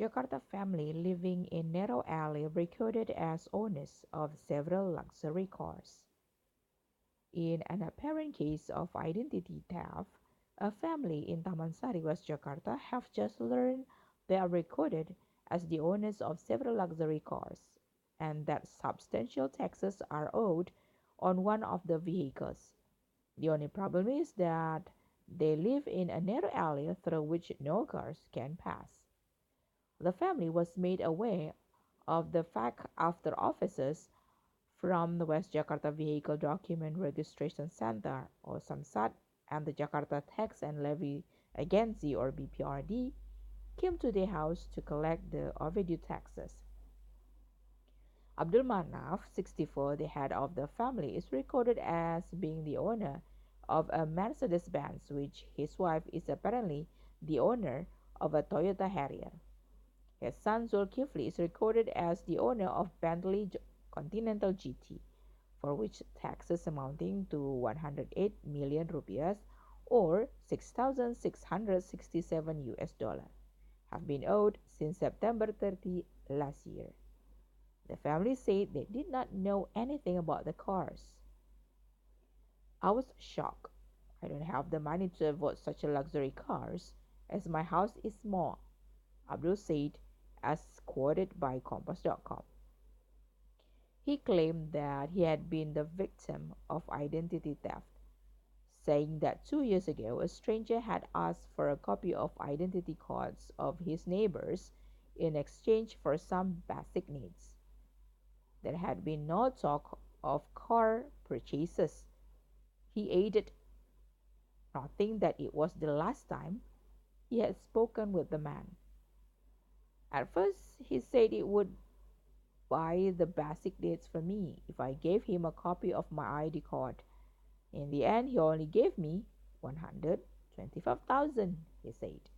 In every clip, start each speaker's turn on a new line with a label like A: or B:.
A: Jakarta family living in narrow alley recorded as owners of several luxury cars. In an apparent case of identity theft, a family in Taman Sari, West Jakarta have just learned they are recorded as the owners of several luxury cars and that substantial taxes are owed on one of the vehicles. The only problem is that they live in a narrow alley through which no cars can pass. The family was made aware of the fact after officers from the West Jakarta Vehicle Document Registration Center or SAMSAT and the Jakarta Tax and Levy Agency or BPRD came to their house to collect the overdue taxes. Abdul Manaf, 64, the head of the family, is recorded as being the owner of a Mercedes Benz, which his wife is apparently the owner of a Toyota Harrier. His son Zulkifli is recorded as the owner of Bentley Continental GT, for which taxes amounting to 108 million rupiahs or 6,667 US dollar have been owed since September 30 last year. The family said they did not know anything about the cars. I was shocked. I don't have the money to afford such a luxury cars as my house is small, Abdul said, as quoted by Compass.com. He claimed that he had been the victim of identity theft, saying that 2 years ago a stranger had asked for a copy of identity cards of his neighbors in exchange for some basic needs. There had been no talk of car purchases. He added, noting that it was the last time he had spoken with the man. At first, he said he would buy the basic needs for me if I gave him a copy of my ID card. In the end, he only gave me 125,000, he said.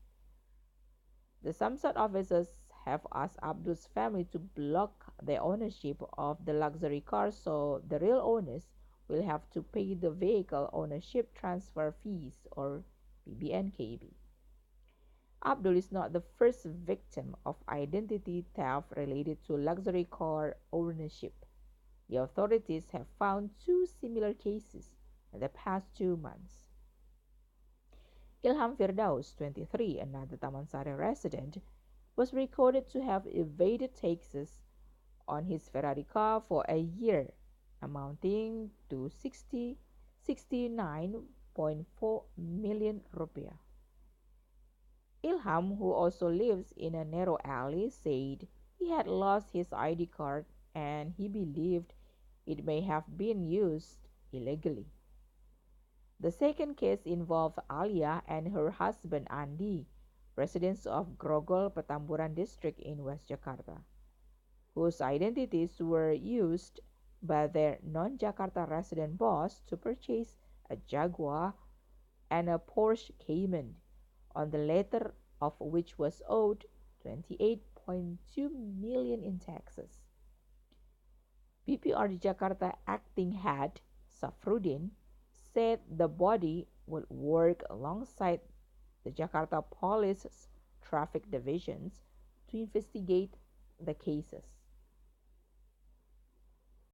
A: The Samsat officers have asked Abdul's family to block their ownership of the luxury car so the real owners will have to pay the vehicle ownership transfer fees or BBNKB. Abdul is not the first victim of identity theft related to luxury car ownership. The authorities have found two similar cases in the past 2 months. Ilham Firdaus, 23, another Tamansari resident, was recorded to have evaded taxes on his Ferrari car for a year, amounting to 69.4 million rupiah. Ilham, who also lives in a narrow alley, said he had lost his ID card and he believed it may have been used illegally. The second case involved Alia and her husband Andi, residents of Grogol, Petamburan district in West Jakarta, whose identities were used by their non-Jakarta resident boss to purchase a Jaguar and a Porsche Cayman, on the latter of which was owed 28.2 million in taxes. BPRD Jakarta acting head Safruddin said the body would work alongside the Jakarta Police's traffic divisions to investigate the cases.